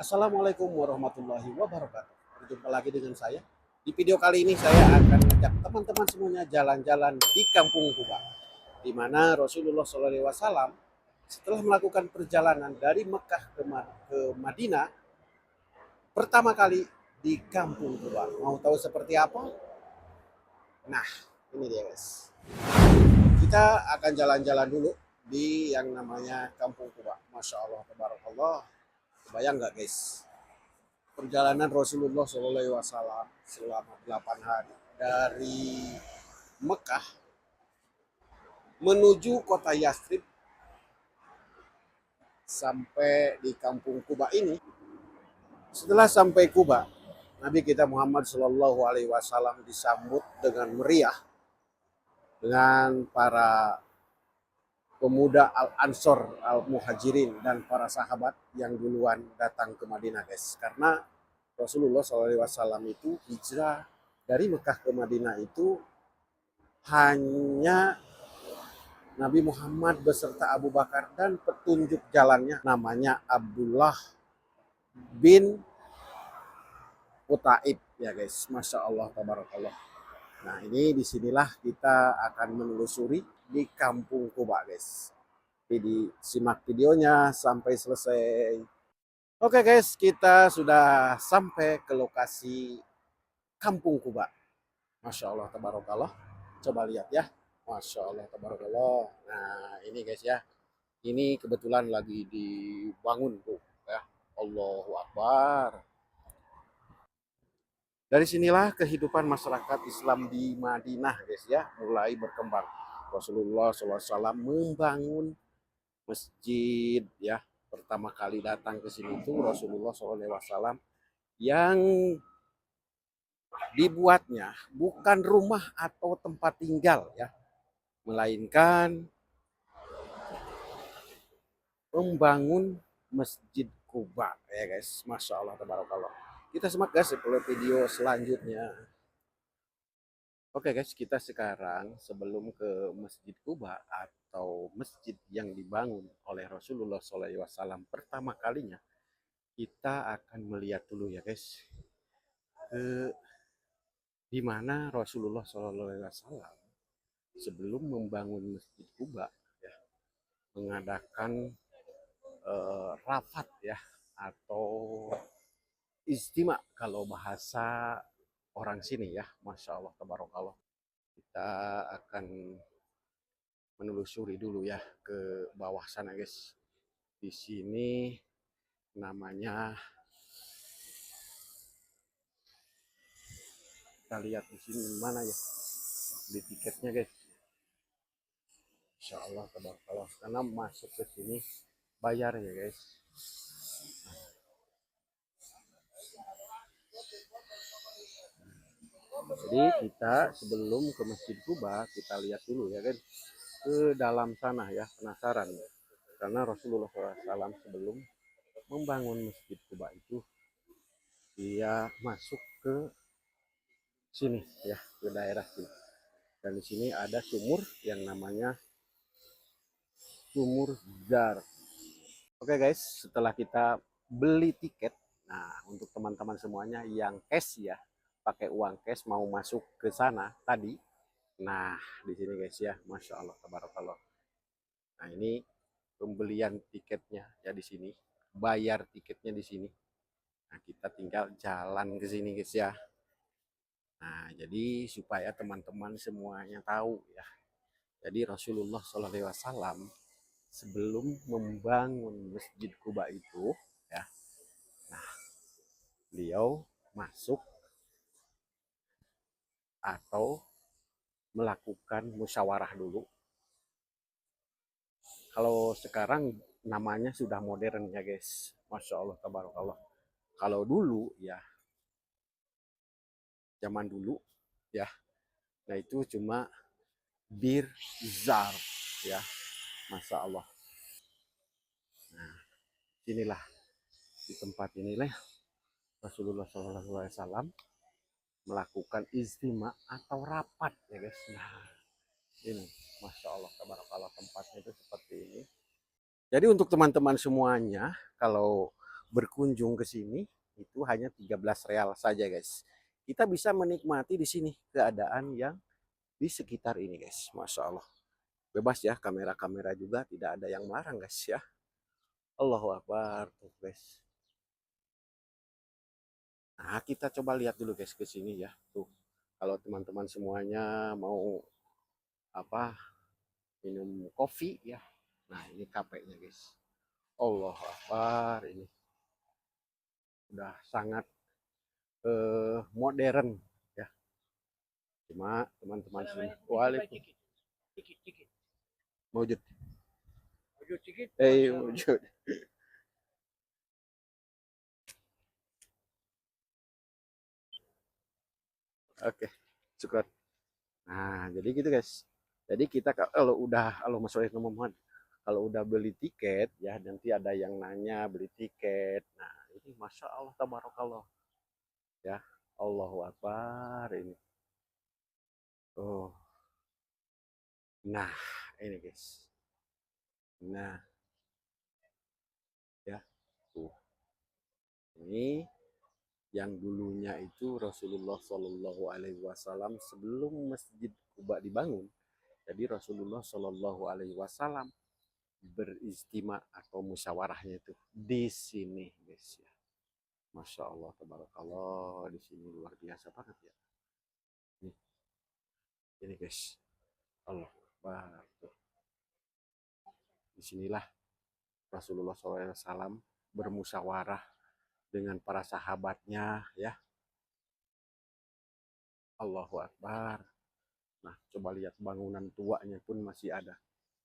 Assalamualaikum warahmatullahi wabarakatuh. Berjumpa lagi dengan saya. Di video kali ini saya akan mengajak teman-teman semuanya jalan-jalan di Kampung Kuba, di mana Rasulullah SAW setelah melakukan perjalanan dari Mekah ke Madinah pertama kali di Kampung Kuba. Mau tahu seperti apa? Nah, ini dia guys. Kita akan jalan-jalan dulu di yang namanya Kampung Kuba. Masya Allah, tabarakallah. Bayang nggak guys? Perjalanan Rasulullah SAW selama 8 hari dari Mekah menuju kota Yastrib sampai di Kampung Kuba ini. Setelah sampai Kuba, Nabi kita Muhammad SAW disambut dengan meriah dengan para pemuda Al-Ansor, Al-Muhajirin dan para sahabat yang duluan datang ke Madinah guys. Karena Rasulullah SAW itu hijrah dari Mekah ke Madinah itu hanya Nabi Muhammad beserta Abu Bakar dan petunjuk jalannya namanya Abdullah bin Utaib ya guys. Masya Allah, tabarakallah. Nah ini disinilah kita akan menelusuri di Kampung Kuba guys. Jadi simak videonya sampai selesai. Oke guys, kita sudah sampai ke lokasi Kampung Kuba. Masya Allah, tabarakallah. Coba lihat ya. Masya Allah, tabarakallah. Nah ini guys ya. Ini kebetulan lagi dibangun tuh ya. Allahu Akbar. Dari sinilah kehidupan masyarakat Islam di Madinah guys ya. Mulai berkembang. Rasulullah SAW membangun masjid ya. Pertama kali datang ke sini itu Rasulullah SAW yang dibuatnya bukan rumah atau tempat tinggal ya, melainkan membangun Masjid Kuba ya guys. Masya Allah, tabarakallah. Kita simak guys video selanjutnya. Oke guys, kita sekarang sebelum ke Masjid Kuba atau masjid yang dibangun oleh Rasulullah SAW pertama kalinya, kita akan melihat dulu ya guys ke di mana Rasulullah SAW sebelum membangun Masjid Kuba ya, mengadakan rafat ya atau istimewa kalau bahasa orang sini ya. Masya Allah, tabarakallah. Kita akan menelusuri dulu ya ke bawah sana guys. Di sini namanya, kita lihat di sini mana ya di tiketnya guys. Insya Allah, tabarakallah. Karena masuk ke sini bayar ya guys. Jadi kita sebelum ke Masjid Kuba kita lihat dulu ya kan ke dalam sana ya, penasaran ya. Karena Rasulullah SAW sebelum membangun Masjid Kuba itu dia masuk ke sini ya, ke daerah sini. Dan di sini ada sumur yang namanya Sumur Jar. Oke guys, setelah kita beli tiket, nah untuk teman-teman semuanya yang cash ya, pakai uang cash mau masuk ke sana tadi. Nah, di sini guys ya, Masya Allah, tabarakallah. Nah, ini pembelian tiketnya ya di sini, bayar tiketnya di sini. Nah, kita tinggal jalan ke sini guys ya. Nah, jadi supaya teman-teman semuanya tahu ya. Jadi Rasulullah SAW sebelum membangun Masjid Kuba itu ya, nah beliau masuk atau melakukan musyawarah dulu. Kalau sekarang namanya sudah modern ya guys. Masya Allah, tabarakallah. Kalau dulu ya, zaman dulu ya, nah itu cuma bir zar ya. Masya Allah. Nah, inilah di tempat inilah Rasulullah SAW melakukan istimewa atau rapat ya guys. Nah, ini Masya Allah, tabarakallah, tempatnya itu seperti ini. Jadi untuk teman-teman semuanya, kalau berkunjung ke sini itu hanya 13 real saja guys. Kita bisa menikmati di sini keadaan yang di sekitar ini guys. Masya Allah. Bebas ya, kamera-kamera juga tidak ada yang melarang guys ya. Allahu Akbar tuh guys. Nah, kita coba lihat dulu guys ke sini ya. Tuh. Kalau teman-teman semuanya mau apa minum kopi ya. Nah, ini kafenya guys. Allah Akbar, ini udah sangat modern ya. Cuma teman-teman sini wujud wujud. Oke, syukur. Nah, jadi gitu guys. Jadi kita kalau masuk Muhammad, kalau udah beli tiket ya nanti ada yang nanya beli tiket. Nah, ini Masya Allah tabarakallah ya. Allahu Akbar ini. Oh, nah ini guys. Nah, ya tuh. Ini yang dulunya itu Rasulullah Shallallahu Alaihi Wasallam sebelum Masjid Kuba dibangun. Jadi Rasulullah Shallallahu Alaihi Wasallam beristima atau musyawarahnya itu di sini guys ya. Masya Allah, tabarakallah, di sini luar biasa banget ya. Ini guys, Allah Akbar. Disinilah Rasulullah SAW bermusyawarah dengan para sahabatnya ya. Allahu Akbar. Nah, coba lihat bangunan tuanya pun masih ada.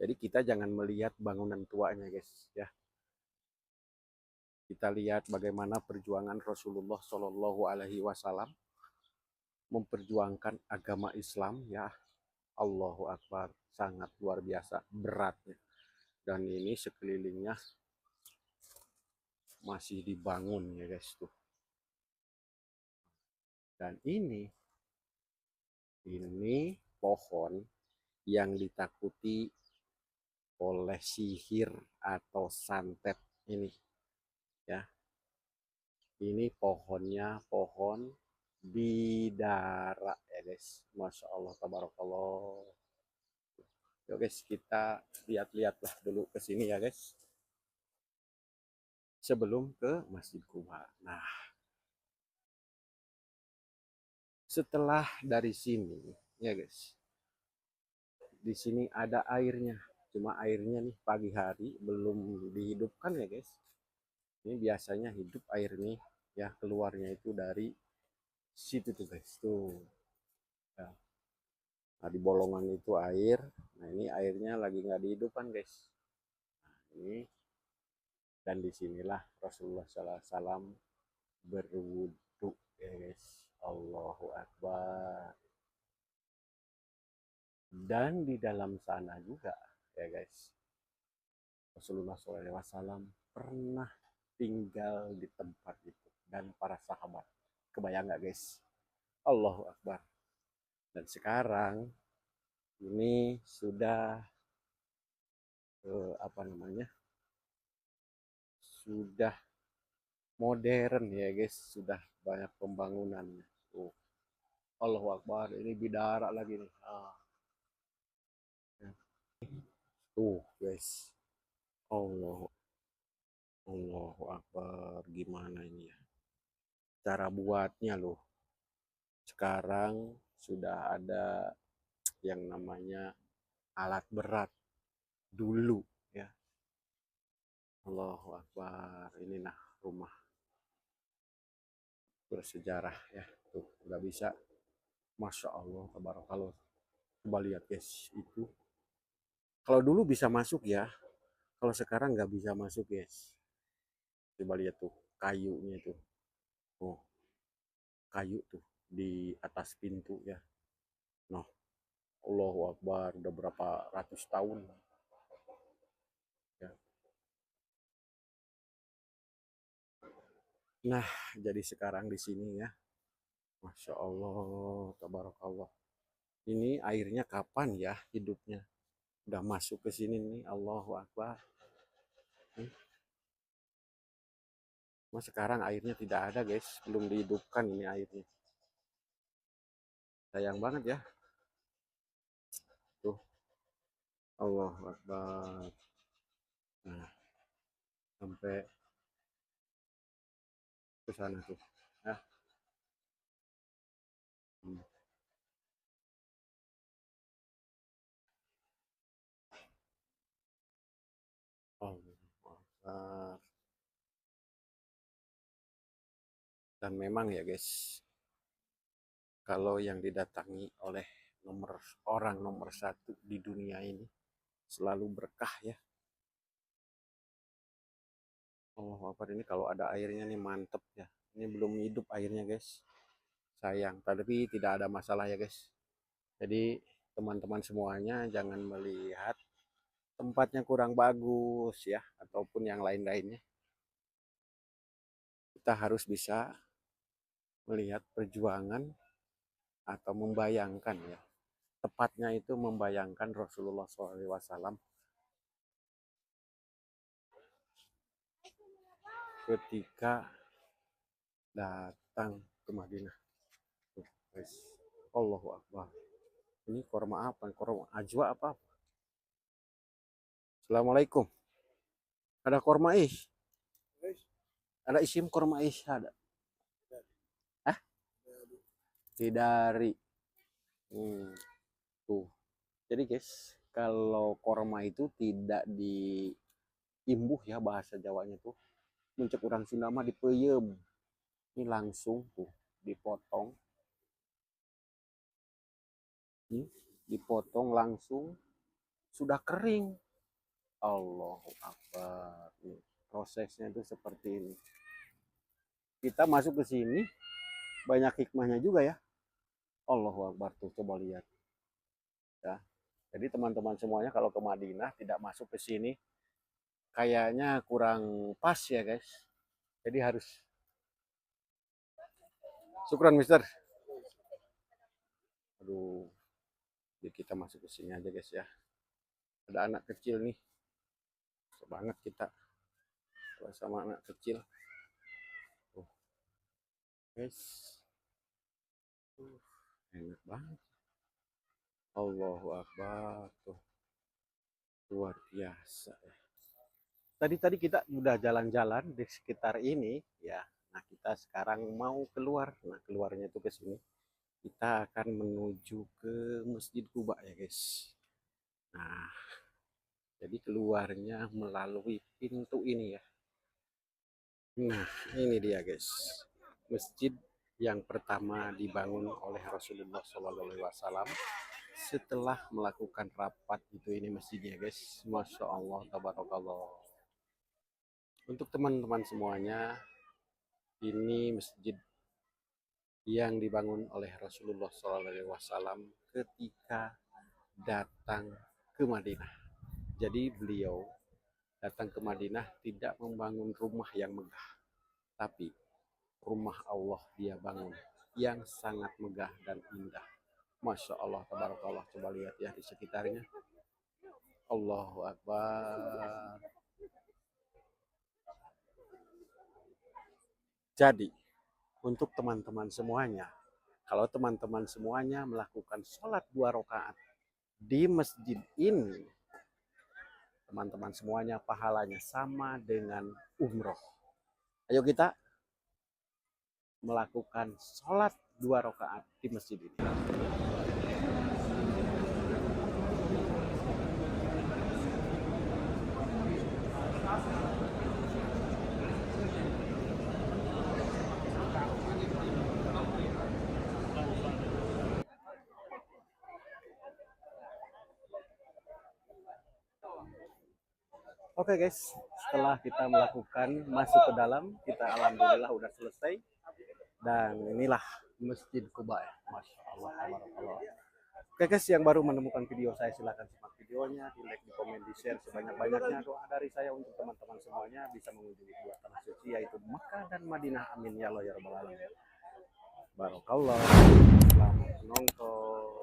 Jadi kita jangan melihat bangunan tuanya guys ya. Kita lihat bagaimana perjuangan Rasulullah Shallallahu Alaihi Wasallam memperjuangkan agama Islam ya. Allahu Akbar, sangat luar biasa beratnya. Dan ini sekelilingnya masih dibangun ya guys tuh. Dan ini pohon yang ditakuti oleh sihir atau santet ini ya. Ini pohonnya pohon bidara ya guys. Masya Allah tabarakallah. Yuk guys, kita lihat-lihatlah dulu ke sini ya guys. Sebelum ke Masjid Kuba. Nah, setelah dari sini ya guys. Di sini ada airnya. Cuma airnya nih pagi hari belum dihidupkan ya guys. Ini biasanya hidup air nih ya, keluarnya itu dari situ tuh guys tuh ya. Nah, di bolongan itu air. Nah, ini airnya lagi nggak dihidupkan guys. Nah, ini dan disinilah Rasulullah SAW berwudu ya guys. Allahu Akbar. Dan di dalam sana juga ya guys, Rasulullah SAW pernah tinggal di tempat itu dan para sahabat. Kebayang nggak guys? Allahu Akbar. Dan sekarang ini sudah apa namanya? Sudah modern ya guys, sudah banyak pembangunannya. Allahu Akbar, ini bidara lagi nih. Tuh guys. Allah Allahu Akbar, gimana ini ya? Cara buatnya loh. Sekarang sudah ada yang namanya alat berat dulu ya. Allahu Akbar, ini nah rumah bersejarah ya. Tuh nggak bisa. Masya Allah, tabarakallah. Coba lihat guys, itu kalau dulu bisa masuk ya, kalau sekarang nggak bisa masuk guys. Coba lihat tuh kayunya tuh. Oh, kayu tuh di atas pintu ya. Nah, Allahu Akbar, udah berapa ratus tahun ya. Nah, jadi sekarang di sini ya. Masya Allah, tabarakallah. Ini airnya kapan ya hidupnya? Udah masuk ke sini nih, Allahu Akbar. Mas sekarang airnya tidak ada guys, belum dihidupkan ini airnya. Sayang banget ya. Tuh, Allah Akbar. Nah, sampai ke sana tuh. Ya. Hmm. Allah Akbar. Dan memang ya guys, kalau yang didatangi oleh orang nomor satu di dunia ini selalu berkah ya. Allah Akbar, ini kalau ada airnya nih mantep ya. Ini belum hidup airnya guys. Sayang, tapi tidak ada masalah ya guys. Jadi teman-teman semuanya jangan melihat tempatnya kurang bagus ya, ataupun yang lain-lainnya. Kita harus bisa melihat perjuangan atau membayangkan ya. Tepatnya itu membayangkan Rasulullah SAW ketika datang ke Madinah. Tuh, guys. Allahu Akbar. Ini korma apa? Korma ajwa apa? Assalamualaikum. Ada korma ish? Ada isim korma ish ada? Hah? Dari. Tuh. Jadi guys, kalau korma itu tidak diimbuh ya bahasa Jawanya tuh. Muncul orang Sunda mah dipeyem. Ini langsung tuh dipotong. Dipotong langsung sudah kering. Allahu Akbar. Prosesnya itu seperti ini. Kita masuk ke sini banyak hikmahnya juga ya. Allahu Akbar tuh, coba lihat. Ya. Jadi teman-teman semuanya kalau ke Madinah tidak masuk ke sini kayaknya kurang pas ya guys. Jadi harus. Syukran Mister. Aduh, jadi kita masuk ke sini aja guys ya. Ada anak kecil nih. Banget kita sama anak kecil. Tuh. Guys. Enak banget. Allahu Akbar tuh. Luar biasa ya. Tadi kita udah jalan-jalan di sekitar ini ya. Nah, kita sekarang mau keluar. Nah, keluarnya itu ke sini. Kita akan menuju ke Masjid Kuba ya, guys. Nah, jadi keluarnya melalui pintu ini ya. Nah, ini dia, guys. Masjid yang pertama dibangun oleh Rasulullah SAW setelah melakukan rapat itu, ini masjidnya guys. Masya Allah, tabarakallah. Untuk teman-teman semuanya, ini masjid yang dibangun oleh Rasulullah SAW ketika datang ke Madinah. Jadi beliau datang ke Madinah tidak membangun rumah yang megah, tapi rumah Allah dia bangun yang sangat megah dan indah. Masya Allah, tabarakallah. Coba lihat ya di sekitarnya. Allahu Akbar. Jadi, untuk teman-teman semuanya, kalau teman-teman semuanya melakukan sholat 2 rakaat di masjid ini, teman-teman semuanya pahalanya sama dengan umroh. Ayo kita melakukan sholat 2 rakaat di masjid ini. Oke guys, setelah kita melakukan masuk ke dalam, kita alhamdulillah udah selesai. Dan inilah Masjid Kuba ya. Masya Allah, tabarakallah. Oke guys, yang baru menemukan video saya silahkan simak videonya, di like, di komen, di share sebanyak-banyaknya. Doa dari saya untuk teman-teman semuanya bisa mengunjungi dua tanah suci yaitu Mekah dan Madinah. Amin ya Allah ya rabbal alamin. Barakallah. Selamat menonton.